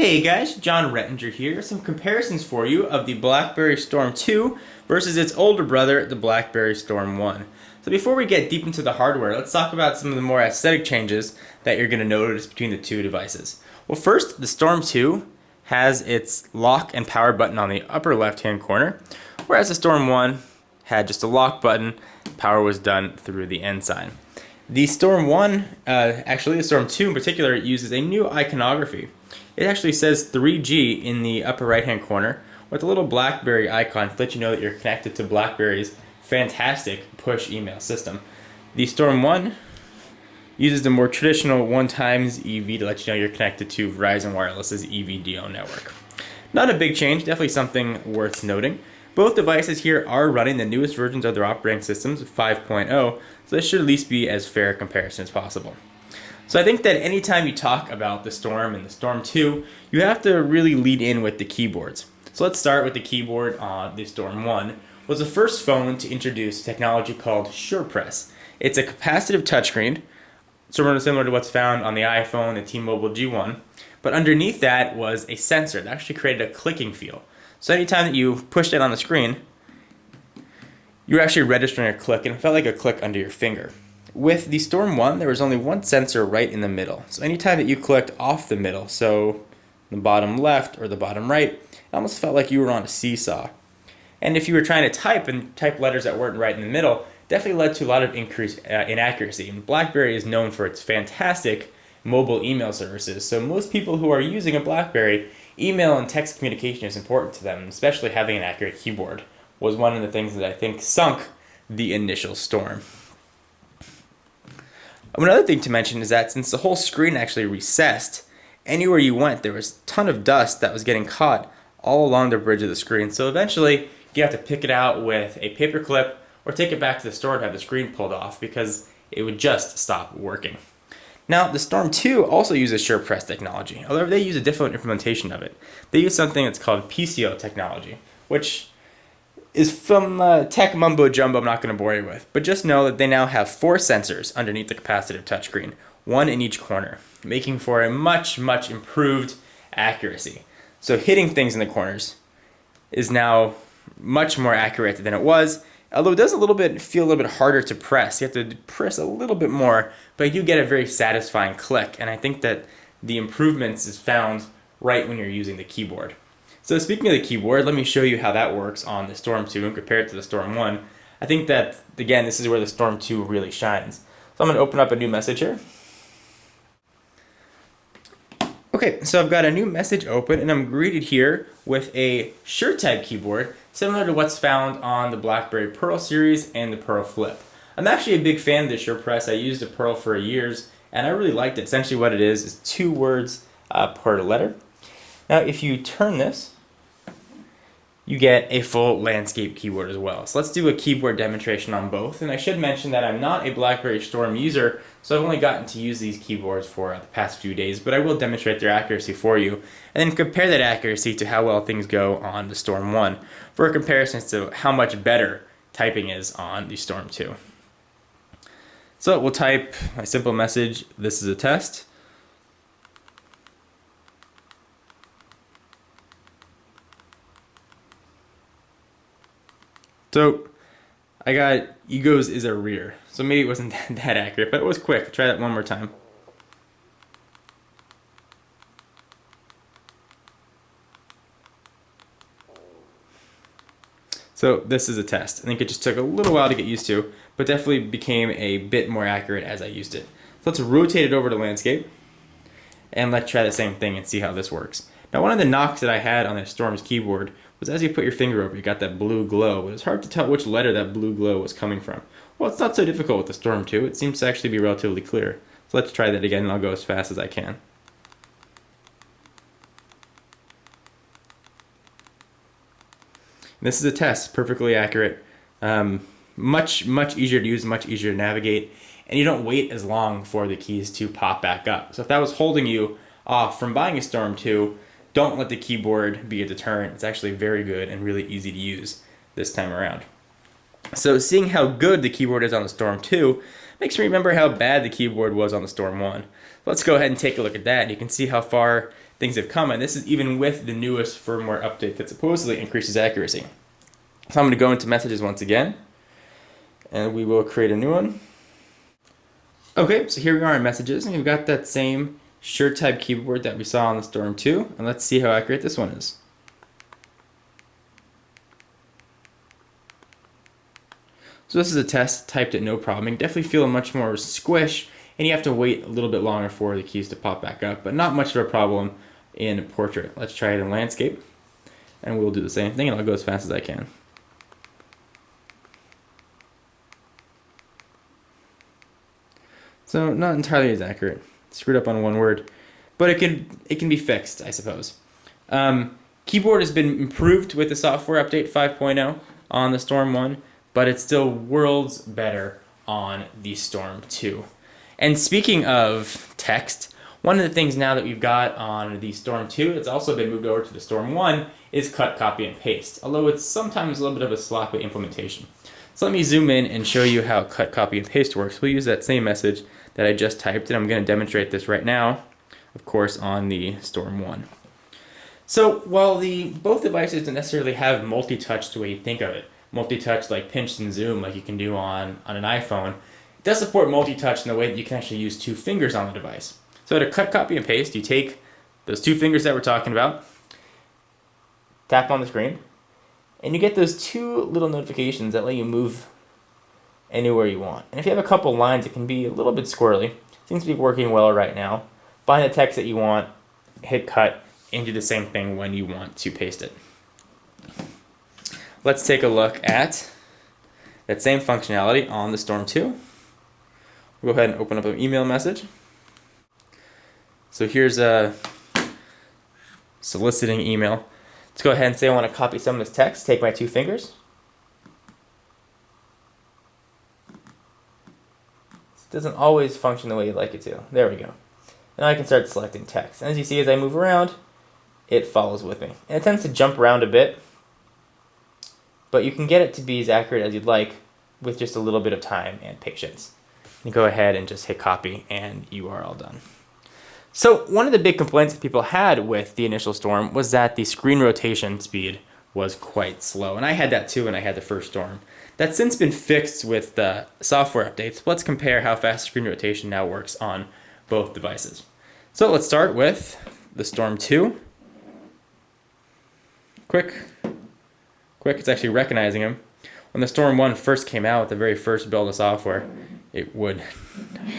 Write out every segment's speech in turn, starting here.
Hey guys, John Rettinger here. Some comparisons for you of the Blackberry Storm 2 versus its older brother, the Blackberry Storm 1. So before we get deep into the hardware, let's talk about some of the more aesthetic changes that you're going to notice between the two devices. Well, first, the Storm 2 has its lock and power button on the upper left-hand corner, whereas the Storm 1 had just a lock button. Power was done through the N sign. The Storm 1, actually the Storm 2 in particular, uses a new iconography. It actually says 3G in the upper right hand corner with a little Blackberry icon to let you know that you're connected to Blackberry's fantastic push email system. The Storm 1 uses the more traditional 1x EV to let you know you're connected to Verizon Wireless's EVDO network. Not a big change, definitely something worth noting. Both devices here are running the newest versions of their operating systems, 5.0, so this should at least be as fair a comparison as possible. So I think that anytime you talk about the Storm and the Storm 2, you have to really lead in with the keyboards. So let's start with the keyboard on the Storm 1. Was the first phone to introduce technology called SurePress. It's a capacitive touchscreen, similar to what's found on the iPhone, the T-Mobile G1, but underneath that was a sensor that actually created a clicking feel. So anytime that you pushed it on the screen, you were actually registering a click, and it felt like a click under your finger. With the Storm 1, there was only one sensor right in the middle. So anytime that you clicked off the middle, so the bottom left or the bottom right, it almost felt like you were on a seesaw. And if you were trying to type letters that weren't right in the middle, definitely led to a lot of increased inaccuracy. And BlackBerry is known for its fantastic mobile email services. So most people who are using a BlackBerry, email and text communication is important to them, especially having an accurate keyboard was one of the things that I think sunk the initial Storm. Another thing to mention is that since the whole screen actually recessed, anywhere you went there was a ton of dust that was getting caught all along the bridge of the screen. So eventually you have to pick it out with a paper clip or take it back to the store to have the screen pulled off because it would just stop working. Now the Storm 2 also uses SurePress technology, although they use a different implementation of it. They use something that's called PCO technology, which is from tech mumbo jumbo I'm not going to bore you with, but just know that they now have 4 sensors underneath the capacitive touchscreen, one in each corner, making for a much improved accuracy. So hitting things in the corners is now much more accurate than it was, although it does feel a little bit harder to press. You have to press a little bit more, but you get a very satisfying click, and I think that the improvements is found right when you're using the keyboard. So speaking of the keyboard, let me show you how that works on the Storm 2 and compare it to the Storm 1. I think that, again, this is where the Storm 2 really shines. So I'm going to open up a new message here. Okay, so I've got a new message open, and I'm greeted here with a SureTag keyboard, similar to what's found on the BlackBerry Pearl series and the Pearl Flip. I'm actually a big fan of the SurePress. I used the Pearl for years, and I really liked it. Essentially what it is 2 words per letter. Now if you turn this, you get a full landscape keyboard as well. So let's do a keyboard demonstration on both. And I should mention that I'm not a BlackBerry Storm user, so I've only gotten to use these keyboards for the past few days, but I will demonstrate their accuracy for you, and then compare that accuracy to how well things go on the Storm 1 for a comparison to how much better typing is on the Storm 2. So we'll type my simple message, "This is a test." So I got egos is a rear. So maybe it wasn't that accurate, but it was quick. Try that one more time. So this is a test. I think it just took a little while to get used to, but definitely became a bit more accurate as I used it. So let's rotate it over to landscape, and let's try the same thing and see how this works. Now one of the knocks that I had on the Storm's keyboard was as you put your finger over, you got that blue glow, but it's hard to tell which letter that blue glow was coming from. Well, it's not so difficult with the Storm 2. It seems to actually be relatively clear. So let's try that again, and I'll go as fast as I can. This is a test, perfectly accurate. Much easier to use, much easier to navigate, and you don't wait as long for the keys to pop back up. So if that was holding you off from buying a Storm 2, don't let the keyboard be a deterrent. It's actually very good and really easy to use this time around. So seeing how good the keyboard is on the Storm 2 makes me remember how bad the keyboard was on the Storm 1. Let's go ahead and take a look at that. You can see how far things have come, and this is even with the newest firmware update that supposedly increases accuracy. So I'm going to go into messages once again, and we will create a new one. Okay, so here we are in messages, and we've got that same shirt type keyboard that we saw on the Storm 2, and let's see how accurate this one is. So this is a test typed at no problem. You can definitely feel a much more squish, and you have to wait a little bit longer for the keys to pop back up, but not much of a problem in portrait. Let's try it in landscape, and we'll do the same thing, and I'll go as fast as I can. So not entirely as accurate. Screwed up on one word, but it can be fixed, I suppose. Keyboard has been improved with the software update 5.0 on the Storm 1, but it's still worlds better on the Storm 2. And speaking of text, one of the things now that we've got on the Storm 2, it's also been moved over to the Storm 1, is cut, copy, and paste, although it's sometimes a little bit of a sloppy implementation. So let me zoom in and show you how cut, copy, and paste works. We'll use that same message that I just typed, and I'm going to demonstrate this right now, of course, on the Storm 1. So while both devices don't necessarily have multi-touch the way you think of it, multi-touch like pinch and zoom like you can do on an iPhone, it does support multi-touch in the way that you can actually use 2 fingers on the device. So to cut, copy, and paste, you take those 2 fingers that we're talking about, tap on the screen, and you get those 2 little notifications that let you move anywhere you want. And if you have a couple lines, it can be a little bit squirrely. Seems to be working well right now. Find the text that you want, hit cut, and do the same thing when you want to paste it. Let's take a look at that same functionality on the Storm 2. We'll go ahead and open up an email message. So here's a soliciting email. Let's go ahead and say I want to copy some of this text. Take my 2 fingers. It doesn't always function the way you'd like it to. There we go. Now I can start selecting text. And as you see, as I move around, it follows with me. And it tends to jump around a bit, but you can get it to be as accurate as you'd like with just a little bit of time and patience. You go ahead and just hit copy, and you are all done. So one of the big complaints that people had with the initial Storm was that the screen rotation speed was quite slow. And I had that too when I had the first Storm. That's since been fixed with the software updates. Let's compare how fast screen rotation now works on both devices. So let's start with the Storm 2. Quick, it's actually recognizing him. When the Storm 1 first came out, the very first build of software, it would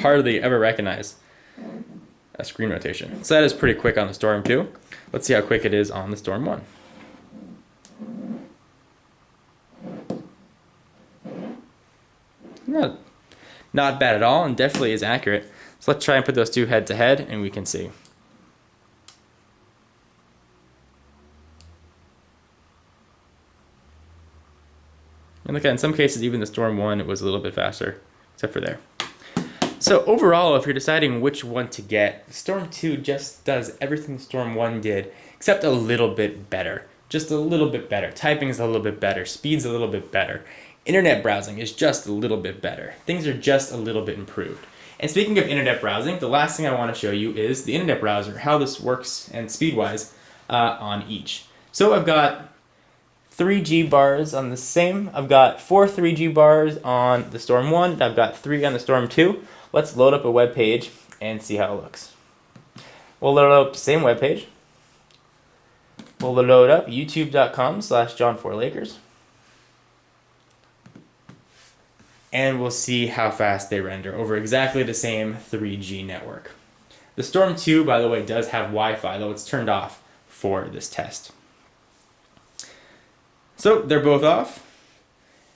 hardly ever recognize a screen rotation. So that is pretty quick on the Storm 2. Let's see how quick it is on the Storm 1. Not bad at all, and definitely is accurate. So let's try and put those 2 head to head, and we can see. And look at, in some cases, even the Storm 1, it was a little bit faster, except for there. So overall, if you're deciding which one to get, Storm 2 just does everything Storm 1 did, except a little bit better. Just a little bit better. Typing is a little bit better. Speed's a little bit better. Internet browsing is just a little bit better. Things are just a little bit improved. And speaking of internet browsing, the last thing I want to show you is the internet browser, how this works and speed-wise on each. So I've got 3G bars on the same. I've got 4 3G bars on the Storm 1. I've got 3 on the Storm 2. Let's load up a web page and see how it looks. We'll load up the same web page. We'll load up youtube.com/John4Lakers. And we'll see how fast they render over exactly the same 3G network. The Storm 2, by the way, does have Wi-Fi, though it's turned off for this test. So they're both off.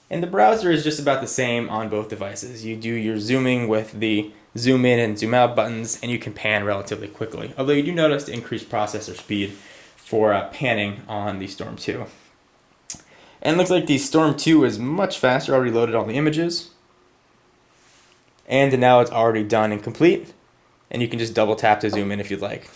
And the browser is just about the same on both devices. You do your zooming with the zoom in and zoom out buttons, and you can pan relatively quickly. Although you do notice the increased processor speed for panning on the Storm 2. And it looks like the Storm 2 is much faster, already loaded all the images. And now it's already done and complete. And you can just double tap to zoom in if you'd like.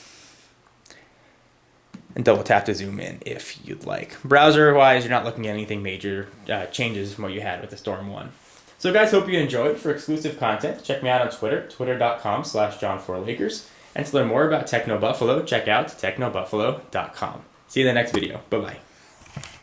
And double tap to zoom in if you'd like. Browser-wise, you're not looking at anything major changes from what you had with the Storm 1. So guys, hope you enjoyed. For exclusive content, check me out on Twitter, twitter.com/John4Lakers. And to learn more about TechnoBuffalo, check out technobuffalo.com. See you in the next video. Bye-bye.